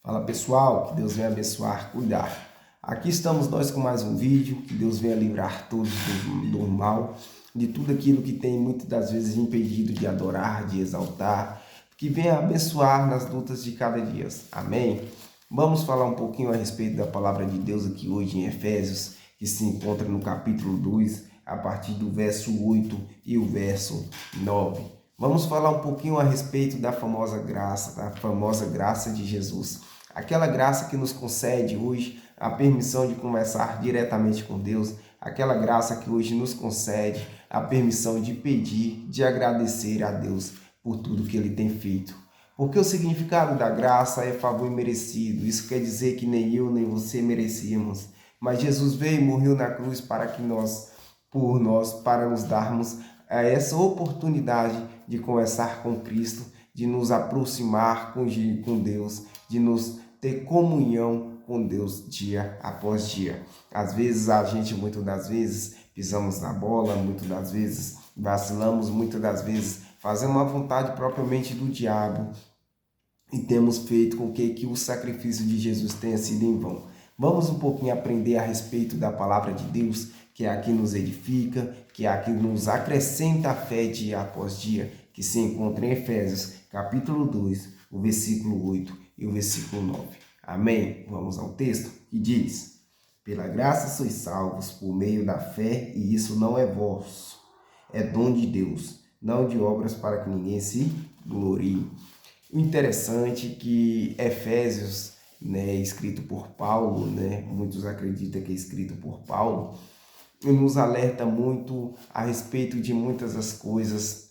Fala pessoal, que Deus venha abençoar, cuidar. Aqui estamos nós com mais um vídeo, que Deus venha livrar todos do mal, de tudo aquilo que tem muitas das vezes impedido de adorar, de exaltar, que venha abençoar nas lutas de cada dia. Amém? Vamos falar um pouquinho a respeito da palavra de Deus aqui hoje em Efésios, que se encontra no capítulo 2, a partir do verso 8 e o verso 9. Vamos falar um pouquinho a respeito da famosa graça de Jesus. Aquela graça que nos concede hoje a permissão de conversar diretamente com Deus, aquela graça que hoje nos concede a permissão de pedir, de agradecer a Deus por tudo que Ele tem feito. Porque o significado da graça é favor imerecido. Isso quer dizer que nem eu nem você merecíamos. Mas Jesus veio e morreu na cruz para nos darmos essa oportunidade de conversar com Cristo, de nos aproximar com Deus, de nos ter comunhão com Deus dia após dia. Às vezes muitas das vezes, pisamos na bola, muitas das vezes vacilamos, muitas das vezes fazemos a vontade propriamente do diabo e temos feito com que o sacrifício de Jesus tenha sido em vão. Vamos um pouquinho aprender a respeito da palavra de Deus, que é a que nos edifica, que é a que nos acrescenta a fé dia após dia, que se encontra em Efésios, capítulo 2, o versículo 8 e o versículo 9. Amém? Vamos ao texto que diz: pela graça sois salvos por meio da fé, e isso não é vosso, é dom de Deus, não de obras para que ninguém se glorie. O interessante é que Efésios, escrito por Paulo, muitos acreditam que é escrito por Paulo, nos alerta muito a respeito de muitas das coisas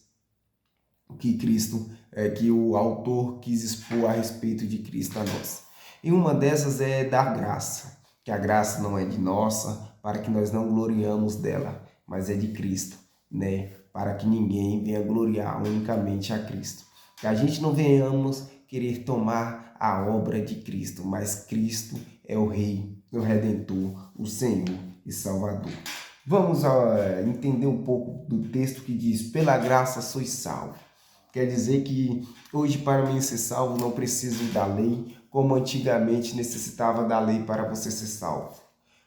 que o autor quis expor a respeito de Cristo a nós. E uma dessas é da graça, que a graça não é de nossa, para que nós não gloriamos dela, mas é de Cristo, para que ninguém venha gloriar unicamente a Cristo. Que a gente não venhamos querer tomar a obra de Cristo, mas Cristo é o Rei, o Redentor, o Senhor e Salvador. Vamos entender um pouco do texto que diz: pela graça sois salvos. Quer dizer que hoje, para mim ser salvo, não preciso da lei, como antigamente necessitava da lei para você ser salvo.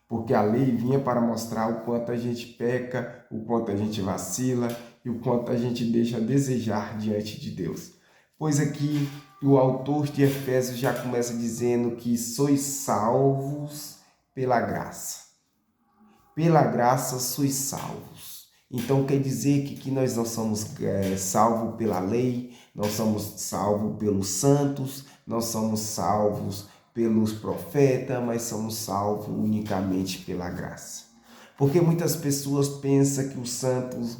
Porque a lei vinha para mostrar o quanto a gente peca, o quanto a gente vacila e o quanto a gente deixa a desejar diante de Deus. Pois aqui o autor de Efésios já começa dizendo que sois salvos pela graça. Pela graça sois salvos. Então quer dizer que nós não somos salvos pela lei, não somos salvos pelos santos, não somos salvos pelos profetas, mas somos salvos unicamente pela graça. Porque muitas pessoas pensam que os santos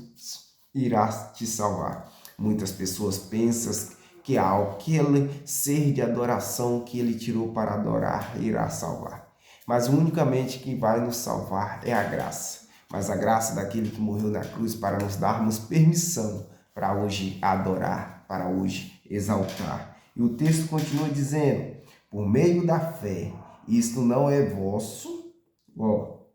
irá te salvar. Muitas pessoas pensam que aquele ser de adoração que ele tirou para adorar irá salvar. Mas unicamente quem vai nos salvar é a graça. Mas a graça daquele que morreu na cruz para nos darmos permissão para hoje adorar, para hoje exaltar. E o texto continua dizendo: por meio da fé, isto não é vosso.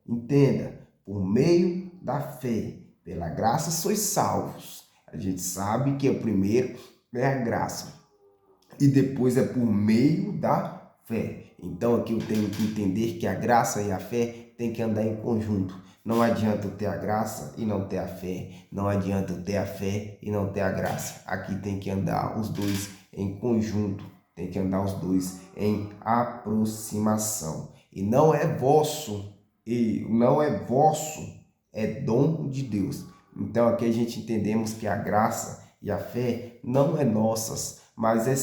Entenda, por meio da fé, pela graça sois salvos. A gente sabe que o primeiro é a graça e depois é por meio da fé. Então aqui eu tenho que entender que a graça e a fé têm que andar em conjunto. Não adianta eu ter a graça e não ter a fé. Não adianta eu ter a fé e não ter a graça. Aqui tem que andar os dois em conjunto. Tem que andar os dois em aproximação. E não é vosso, é dom de Deus. Então aqui a gente entendemos que a graça e a fé não é nossas, mas é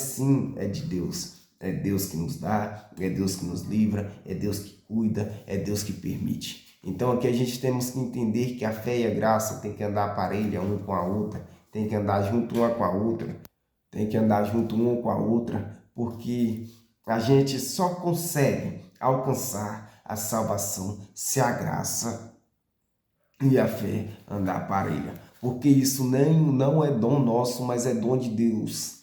de Deus. É Deus que nos dá, é Deus que nos livra, é Deus que cuida, é Deus que permite. Então aqui a gente temos que entender que a fé e a graça tem que andar parelha uma com a outra, tem que andar junto uma com a outra, porque a gente só consegue alcançar a salvação se a graça e a fé andar parelha. Porque isso não é dom nosso, mas é dom de Deus.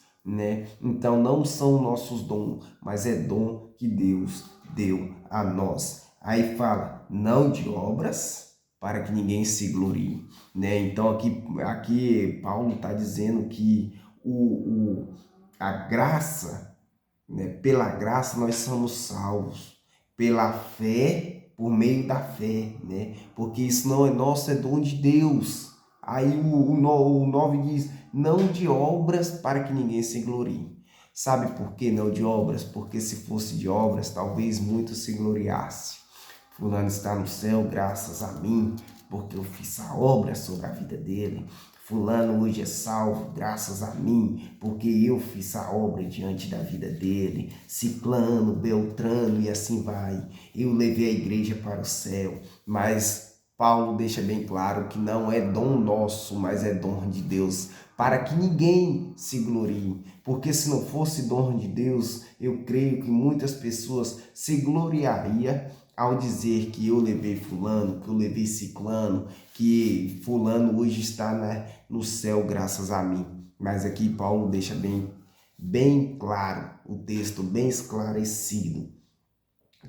Então não são nossos dons, mas é dom que Deus deu a nós. Aí fala, não de obras, para que ninguém se glorie. Então aqui Paulo está dizendo que a graça né? Pela graça nós somos salvos, pela fé, por meio da fé, né? Porque isso não é nosso, é dom de Deus. Aí o 9 diz, não de obras para que ninguém se glorie. Sabe por que não de obras? Porque se fosse de obras, talvez muitos se gloriassem. Fulano está no céu graças a mim, porque eu fiz a obra sobre a vida dele. Fulano hoje é salvo graças a mim, porque eu fiz a obra diante da vida dele. Ciclano, Beltrano e assim vai. Eu levei a igreja para o céu, mas Paulo deixa bem claro que não é dom nosso, mas é dom de Deus, para que ninguém se glorie. Porque se não fosse dom de Deus, eu creio que muitas pessoas se gloriariam ao dizer que eu levei fulano, que eu levei ciclano, que fulano hoje está no céu graças a mim. Mas aqui Paulo deixa bem claro, o texto bem esclarecido,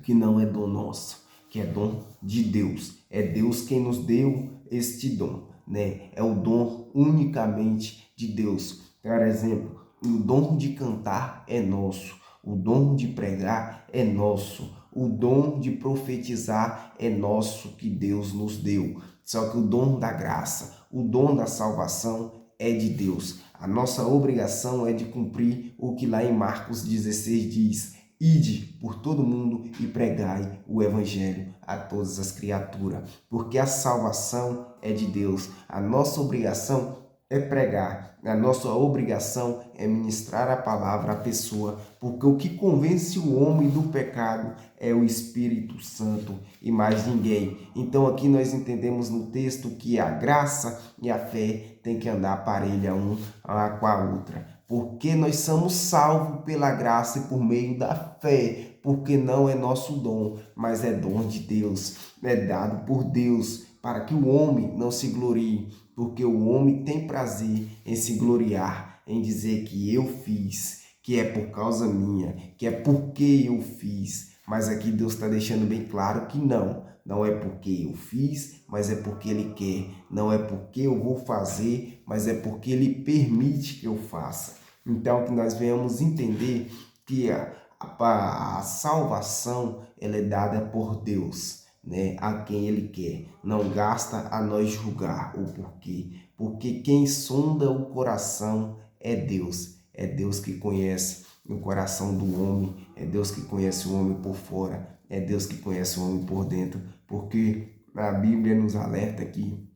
que não é dom nosso, que é dom de Deus. É Deus quem nos deu este dom, né? É o dom unicamente de Deus. Por exemplo, o dom de cantar é nosso, o dom de pregar é nosso, o dom de profetizar é nosso, que Deus nos deu. Só que o dom da graça, o dom da salvação é de Deus. A nossa obrigação é de cumprir o que lá em Marcos 16 diz: ide por todo mundo e pregai o evangelho a todas as criaturas, porque a salvação é de Deus. A nossa obrigação é pregar, a nossa obrigação é ministrar a palavra à pessoa, porque o que convence o homem do pecado é o Espírito Santo e mais ninguém. Então aqui nós entendemos no texto que a graça e a fé têm que andar parelha uma com a outra, porque nós somos salvos pela graça e por meio da fé, porque não é nosso dom, mas é dom de Deus, é dado por Deus, para que o homem não se glorie, porque o homem tem prazer em se gloriar, em dizer que eu fiz, que é por causa minha, que é porque eu fiz. Mas aqui Deus está deixando bem claro que não é porque eu fiz, mas é porque Ele quer. Não é porque eu vou fazer, mas é porque Ele permite que eu faça. Então, que nós venhamos entender que a salvação ela é dada por Deus, né? A quem Ele quer. Não gasta a nós julgar o porquê. Porque quem sonda o coração é Deus. É Deus que conhece o coração do homem. É Deus que conhece o homem por fora. É Deus que conhece o homem por dentro. Porque a Bíblia nos alerta que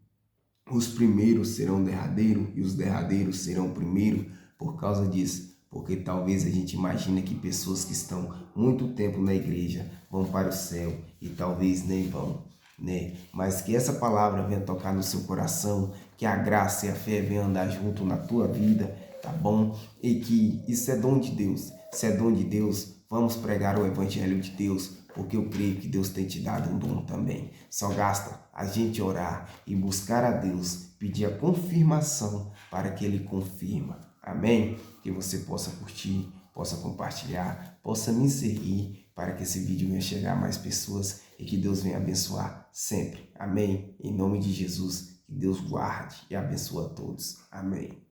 os primeiros serão derradeiros e os derradeiros serão primeiros por causa disso. Porque talvez a gente imagine que pessoas que estão muito tempo na igreja vão para o céu e talvez nem vão, né? Mas que essa palavra venha tocar no seu coração, que a graça e a fé venham andar junto na tua vida, tá bom? E que isso é dom de Deus. Se é dom de Deus, vamos pregar o evangelho de Deus, porque eu creio que Deus tem te dado um dom também. Só basta a gente orar e buscar a Deus, pedir a confirmação para que Ele confirma. Amém? Que você possa curtir, possa compartilhar, possa me seguir para que esse vídeo venha chegar a mais pessoas e que Deus venha abençoar sempre. Amém? Em nome de Jesus, que Deus guarde e abençoe a todos. Amém.